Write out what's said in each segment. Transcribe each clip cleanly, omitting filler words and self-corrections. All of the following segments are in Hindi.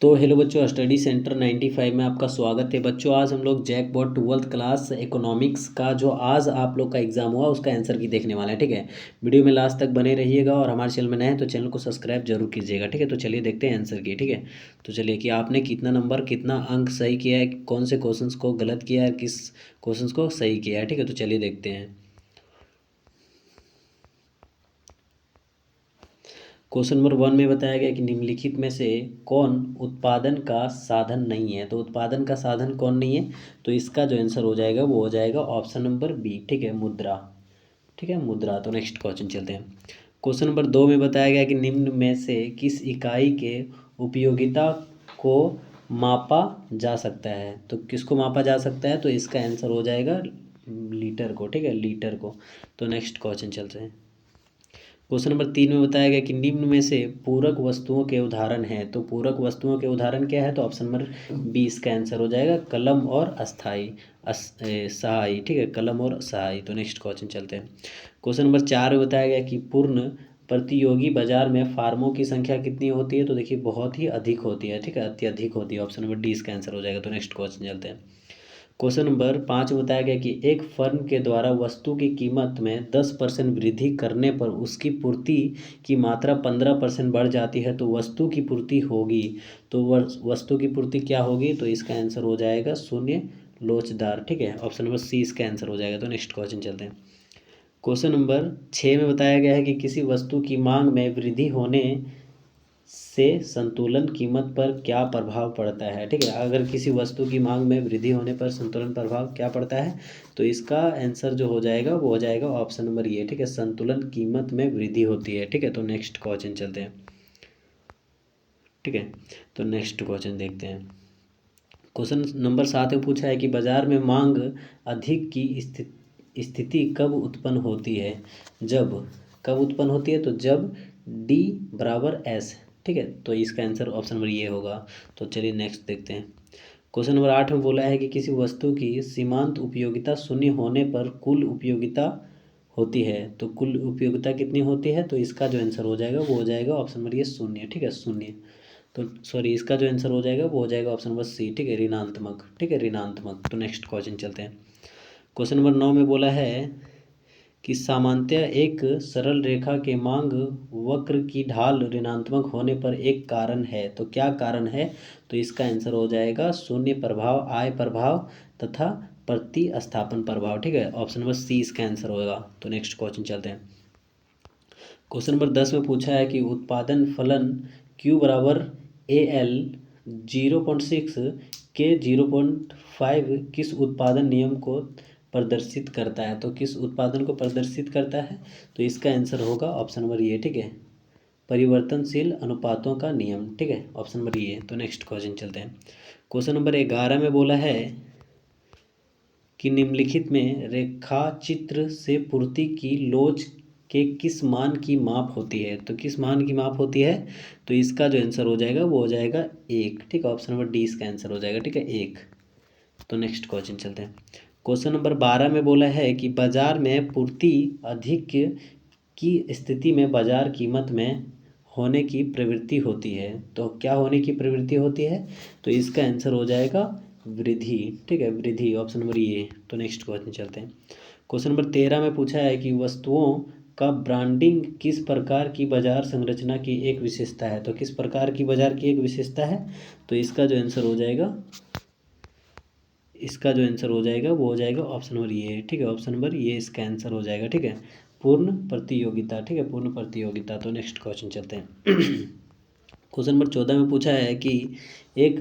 तो हेलो बच्चों, स्टडी सेंटर 95 में आपका स्वागत है। बच्चों आज हम लोग जैकपॉट 12th क्लास इकोनॉमिक्स का जो आज आप लोग का एग्जाम हुआ उसका आंसर की देखने वाला है। ठीक है, वीडियो में लास्ट तक बने रहिएगा और हमारे चैनल में नए हैं तो चैनल को सब्सक्राइब जरूर कीजिएगा। ठीक है, तो चलिए देखते हैं आंसर की। ठीक है, तो चलिए कि आपने कितना नंबर कितना अंक सही किया है, कौन से क्वेश्चंस को गलत किया है, किस क्वेश्चंस को सही किया है। ठीक है, तो चलिए देखते हैं। क्वेश्चन नंबर 1 में बताया गया कि निम्नलिखित में से कौन उत्पादन का साधन नहीं है। तो उत्पादन का साधन कौन नहीं है, तो इसका जो आंसर हो जाएगा वो हो जाएगा ऑप्शन नंबर बी। ठीक है, मुद्रा। ठीक है, मुद्रा। तो नेक्स्ट क्वेश्चन चलते हैं। क्वेश्चन नंबर 2 में बताया गया कि निम्न में से किस इकाई के उपयोगिता को मापा जा सकता है। तो किसको मापा जा सकता है, तो इसका आंसर हो जाएगा लीटर को। ठीक है, लीटर को। तो नेक्स्ट क्वेश्चन चलते हैं। क्वेश्चन नंबर 3 में बताया गया कि निम्न में से पूरक वस्तुओं के उदाहरण हैं। तो पूरक वस्तुओं के उदाहरण क्या है, तो ऑप्शन नंबर बी इसका आंसर हो जाएगा कलम और अस्थाई सहाई। ठीक है, कलम और सहाई। तो नेक्स्ट क्वेश्चन चलते हैं। क्वेश्चन नंबर 4 में बताया गया कि पूर्ण प्रतियोगी बाजार में फार्मों की संख्या कितनी होती है। तो देखिए बहुत ही अधिक होती है। ठीक है, अत्यधिक होती है। ऑप्शन नंबर डी इसका आंसर हो जाएगा। तो नेक्स्ट क्वेश्चन चलते हैं। क्वेश्चन नंबर 5 में बताया गया कि एक फर्म के द्वारा वस्तु की कीमत में 10% वृद्धि करने पर उसकी पूर्ति की मात्रा 15% बढ़ जाती है तो वस्तु की पूर्ति होगी। तो वस्तु की पूर्ति क्या होगी, तो इसका आंसर हो जाएगा शून्य लोचदार। ठीक है, ऑप्शन नंबर सी इसका आंसर हो जाएगा। तो नेक्स्ट क्वेश्चन चलते हैं। क्वेश्चन नंबर 6 में बताया गया है कि किसी वस्तु की मांग में वृद्धि होने से संतुलन कीमत पर क्या प्रभाव पड़ता है। ठीक है, अगर किसी वस्तु की मांग में वृद्धि होने पर संतुलन प्रभाव क्या पड़ता है, तो इसका आंसर जो हो जाएगा वो हो जाएगा ऑप्शन नंबर ये। ठीक है, संतुलन कीमत में वृद्धि होती है। ठीक है, तो नेक्स्ट क्वेश्चन चलते हैं। ठीक है, तो नेक्स्ट क्वेश्चन देखते हैं। क्वेश्चन नंबर 7 में पूछा है कि बाजार में मांग अधिक की स्थिति कब उत्पन्न होती है। जब कब उत्पन्न होती है, तो जब डी बराबर एस। ठीक है, तो इसका आंसर ऑप्शन नंबर ये होगा। तो चलिए नेक्स्ट देखते हैं। क्वेश्चन नंबर 8 में बोला है कि किसी वस्तु की सीमांत उपयोगिता शून्य होने पर कुल उपयोगिता होती है। तो कुल उपयोगिता कितनी होती है, तो इसका जो आंसर हो जाएगा वो हो जाएगा ऑप्शन नंबर ये शून्य। ठीक है, शून्य। तो सॉरी, इसका जो आंसर हो जाएगा वो हो जाएगा ऑप्शन नंबर सी। ठीक है, ऋणात्मक। ठीक है, ऋणात्मक। तो नेक्स्ट क्वेश्चन चलते हैं। क्वेश्चन नंबर 9 में बोला है कि सामान्यतः एक सरल रेखा के मांग वक्र की ढाल ऋणात्मक होने पर एक कारण है। तो क्या कारण है, तो इसका आंसर हो जाएगा शून्य प्रभाव, आय प्रभाव तथा प्रतिस्थापन प्रभाव। ठीक है, ऑप्शन नंबर सी इसका आंसर होगा। तो नेक्स्ट क्वेश्चन चलते हैं। क्वेश्चन नंबर 10 में पूछा है कि उत्पादन फलन Q बराबर AL 0.6 के 0.5 किस उत्पादन नियम को प्रदर्शित करता है। तो किस उत्पादन को प्रदर्शित करता है, तो इसका आंसर होगा ऑप्शन नंबर ये। ठीक है, परिवर्तनशील अनुपातों का नियम। ठीक है, ऑप्शन नंबर ये। तो नेक्स्ट क्वेश्चन चलते हैं। क्वेश्चन नंबर 11 में बोला है कि निम्नलिखित में रेखा चित्र से पूर्ति की लोच के किस मान की माप होती है। तो किस मान की माप होती है, तो इसका जो आंसर हो जाएगा वो हो जाएगा 1। ठीक है, ऑप्शन नंबर डी इसका आंसर हो जाएगा। ठीक है, 1। तो नेक्स्ट क्वेश्चन चलते हैं। क्वेश्चन नंबर 12 में बोला है कि बाजार में पूर्ति अधिक की स्थिति में बाजार कीमत में होने की प्रवृत्ति होती है। तो क्या होने की प्रवृत्ति होती है, तो इसका आंसर हो जाएगा वृद्धि। ठीक है, वृद्धि, ऑप्शन नंबर ये। तो नेक्स्ट क्वेश्चन चलते हैं। क्वेश्चन नंबर 13 में पूछा है कि वस्तुओं का ब्रांडिंग किस प्रकार की बाजार संरचना की एक विशेषता है। तो किस प्रकार की बाजार की एक विशेषता है, तो इसका जो आंसर हो जाएगा वो हो जाएगा ऑप्शन नंबर ये। ठीक है, ऑप्शन नंबर ये इसका आंसर हो जाएगा। ठीक है, पूर्ण प्रतियोगिता। ठीक है, पूर्ण प्रतियोगिता। तो नेक्स्ट क्वेश्चन चलते हैं। क्वेश्चन नंबर 14 में पूछा है कि एक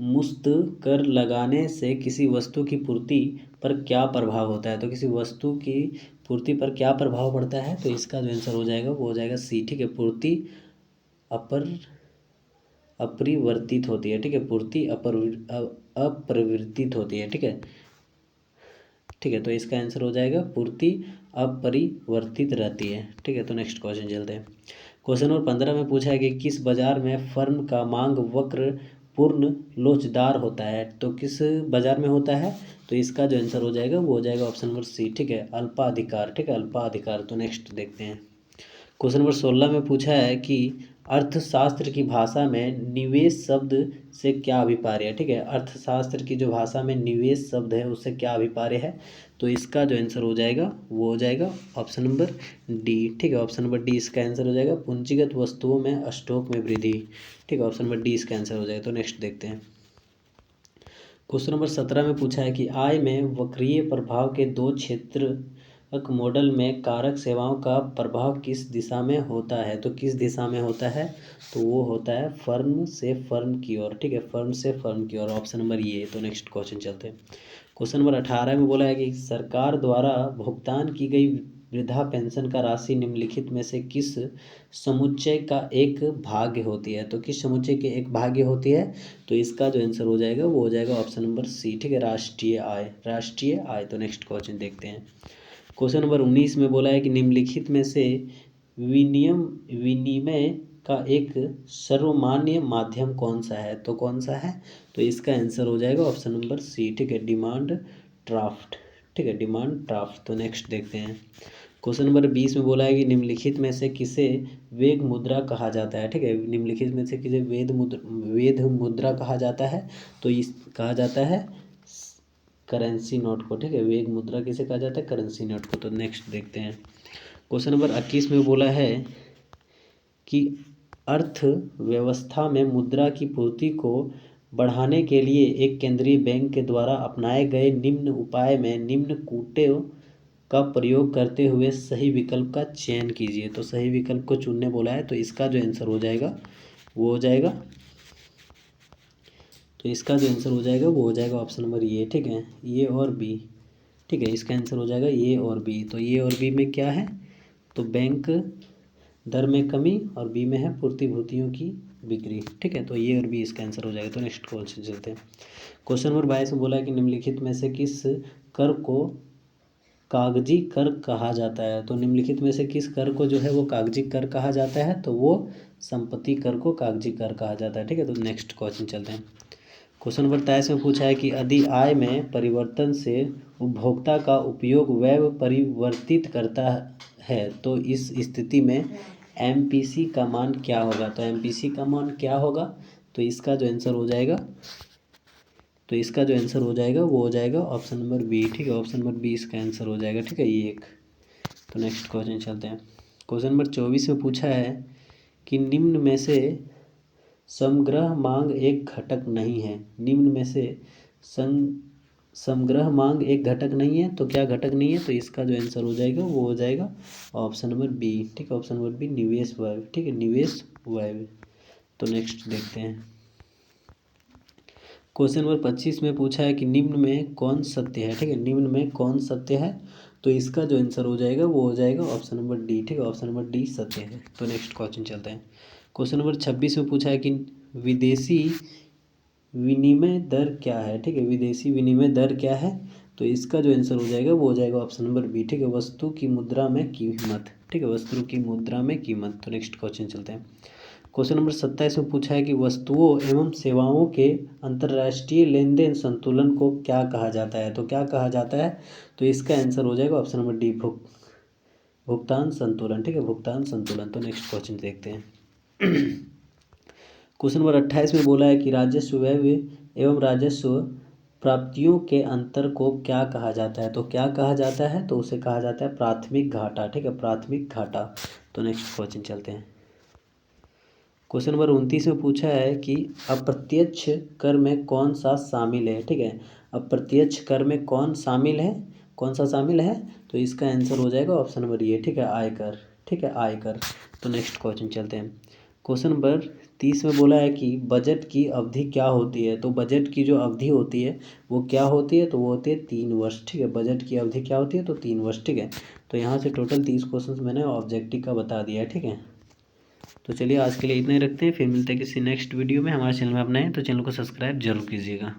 मुक्त कर लगाने से किसी वस्तु की पूर्ति पर क्या प्रभाव होता है। तो किसी वस्तु की पूर्ति पर क्या प्रभाव पड़ता है, तो इसका जो आंसर हो जाएगा वो हो जाएगा सी। ठीक है, पूर्ति अपरिवर्तित होती है। ठीक है, पूर्ति अपरिवर्तित होती है। ठीक है, ठीक है, तो इसका आंसर हो जाएगा पूर्ति अपरिवर्तित रहती है। ठीक है, तो नेक्स्ट क्वेश्चन चलते हैं। क्वेश्चन नंबर 15 में पूछा है कि किस बाजार में फर्म का मांग वक्र पूर्ण लोचदार होता है। तो किस बाजार में होता है, तो इसका जो आंसर हो जाएगा वो हो जाएगा ऑप्शन नंबर सी। ठीक है, अल्पाधिकार। ठीक है, अल्पाधिकार। तो नेक्स्ट देखते हैं। क्वेश्चन नंबर 16 में पूछा है कि अर्थशास्त्र की भाषा में निवेश शब्द से क्या अभिप्राय है। ठीक है, अर्थशास्त्र की जो भाषा में निवेश शब्द है उससे क्या अभिप्राय है। तो इसका जो आंसर हो जाएगा वो हो जाएगा ऑप्शन नंबर डी। ठीक है, ऑप्शन नंबर डी इसका आंसर हो जाएगा, पूंजीगत वस्तुओं में स्टॉक में वृद्धि। ठीक है, ऑप्शन नंबर डी इसका आंसर हो जाएगा। तो नेक्स्ट देखते हैं, क्वेश्चन नंबर 17 में पूछा है कि आय में वक्रीय प्रभाव के दो क्षेत्रक मॉडल में कारक सेवाओं का प्रभाव किस दिशा में होता है। तो किस दिशा में होता है, तो वो होता है फर्म से फर्म की ओर। ठीक है, फर्म से फर्म की ओर, ऑप्शन नंबर ये। तो नेक्स्ट क्वेश्चन चलते हैं, क्वेश्चन नंबर 18 में बोला है कि सरकार द्वारा भुगतान की गई वृद्धा पेंशन का राशि निम्नलिखित में से किस समुच्चय का एक भाग्य होती है। तो किस समुच्चय के एक भाग्य होती है। तो इसका जो आंसर हो जाएगा वो हो जाएगा ऑप्शन नंबर सी। ठीक है, राष्ट्रीय आय, राष्ट्रीय आय। तो नेक्स्ट क्वेश्चन देखते हैं, क्वेश्चन नंबर 19 में बोला है कि निम्नलिखित में से विनिमय का एक सर्वमान्य माध्यम कौन सा है। तो कौन सा है, तो इसका आंसर हो जाएगा ऑप्शन नंबर सी। ठीक है, डिमांड ड्राफ्ट। ठीक है, डिमांड ड्राफ्ट। तो नेक्स्ट देखते हैं, क्वेश्चन नंबर 20 में बोला है कि निम्नलिखित में से किसे वेद मुद्रा कहा जाता है। ठीक है, निम्नलिखित में से किसे वेद मुद्रा कहा जाता है। तो इस कहा जाता है करेंसी नोट को। ठीक है, वेद मुद्रा किसे कहा जाता है, करेंसी नोट को। तो नेक्स्ट देखते हैं, क्वेश्चन नंबर 21 में बोला है कि अर्थव्यवस्था में मुद्रा की पूर्ति को बढ़ाने के लिए एक केंद्रीय बैंक के द्वारा अपनाए गए निम्न उपाय में निम्न कूटों का प्रयोग करते हुए सही विकल्प का चयन कीजिए। तो सही विकल्प को चुनने बोला है, तो इसका जो आंसर हो जाएगा वो हो जाएगा, तो इसका जो आंसर हो जाएगा वो हो जाएगा ऑप्शन नंबर ए। ठीक है, ए और बी। ठीक है, इसका आंसर हो जाएगा ए और बी। तो ए और बी में क्या है, तो बैंक दर में कमी और बी में है प्रतिभूतियों की बिक्री। ठीक है, तो ए और बी इसका आंसर हो जाएगा। तो नेक्स्ट क्वेश्चन चलते हैं, क्वेश्चन नंबर 22 में बोला है कि निम्नलिखित में से किस कर को कागजी कर कहा जाता है। तो निम्नलिखित में से किस कर को जो है वो कागजी कर कहा जाता है। तो वो संपत्ति कर को कागजी कर कहा जाता है। ठीक है, तो नेक्स्ट क्वेश्चन चलते हैं, क्वेश्चन नंबर 23 में पूछा है कि यदि आय में परिवर्तन से उपभोक्ता का उपयोग व्यय परिवर्तित करता है तो इस स्थिति में एमपीसी का मान क्या होगा। तो एमपीसी का मान क्या होगा, तो इसका जो आंसर हो जाएगा, तो इसका जो आंसर हो जाएगा वो हो जाएगा ऑप्शन नंबर बी। ठीक है, ऑप्शन नंबर बी इसका आंसर हो जाएगा। ठीक है, ये एक। तो नेक्स्ट क्वेश्चन चलते हैं, क्वेश्चन नंबर 24 में पूछा है कि निम्न में से समग्र मांग एक घटक नहीं है। निम्न में से समग्र मांग एक घटक नहीं है, तो क्या घटक नहीं है, तो इसका जो आंसर हो जाएगा वो हो जाएगा ऑप्शन नंबर बी। ठीक है, ऑप्शन नंबर बी निवेश व्यय। ठीक है, निवेश व्यय। तो नेक्स्ट देखते हैं, क्वेश्चन नंबर 25 में पूछा है कि निम्न में कौन सत्य है। ठीक है, निम्न में कौन सत्य है, तो इसका जो आंसर हो जाएगा वो हो जाएगा ऑप्शन नंबर डी। ठीक है, ऑप्शन नंबर डी सत्य है। तो नेक्स्ट क्वेश्चन चलते हैं, क्वेश्चन नंबर 26 में पूछा है कि विदेशी विनिमय दर क्या है। ठीक है, विदेशी विनिमय दर क्या है, तो इसका जो आंसर हो जाएगा वो हो जाएगा ऑप्शन नंबर बी। ठीक है, वस्तु की मुद्रा में कीमत। ठीक है, वस्तु की मुद्रा में कीमत। तो नेक्स्ट क्वेश्चन चलते हैं, क्वेश्चन नंबर 27 में पूछा है कि वस्तुओं एवं सेवाओं के अंतर्राष्ट्रीय लेन देन संतुलन को क्या कहा जाता है। तो क्या कहा जाता है, तो इसका आंसर हो जाएगा ऑप्शन नंबर डी भुगतान संतुलन। ठीक है, भुगतान संतुलन। तो नेक्स्ट क्वेश्चन देखते हैं, क्वेश्चन नंबर 28 में बोला है कि राजस्व व्यय एवं राजस्व प्राप्तियों के अंतर को क्या कहा जाता है। तो क्या कहा जाता है, तो उसे कहा जाता है प्राथमिक घाटा। ठीक है, प्राथमिक घाटा। तो नेक्स्ट क्वेश्चन चलते हैं, क्वेश्चन नंबर 29 में पूछा है कि अप्रत्यक्ष कर में कौन सा शामिल है। ठीक है, अप्रत्यक्ष कर में कौन शामिल है, कौन सा शामिल है, तो इसका आंसर हो जाएगा ऑप्शन नंबर ए। ठीक है, आयकर। ठीक है, आयकर। तो नेक्स्ट क्वेश्चन चलते हैं, क्वेश्चन नंबर 30 में बोला है कि बजट की अवधि क्या होती है। तो बजट की जो अवधि होती है वो क्या होती है, तो वो होती है 3 वर्ष। ठीक है, बजट की अवधि क्या होती है, तो 3 वर्ष। ठीक है, तो यहाँ से टोटल 30 क्वेश्चन मैंने ऑब्जेक्टिव का बता दिया है। ठीक है, तो चलिए आज के लिए इतना ही रखते हैं, फिर मिलते हैं किसी नेक्स्ट वीडियो में। हमारे चैनल में आप नए हैं तो चैनल को सब्सक्राइब जरूर कीजिएगा।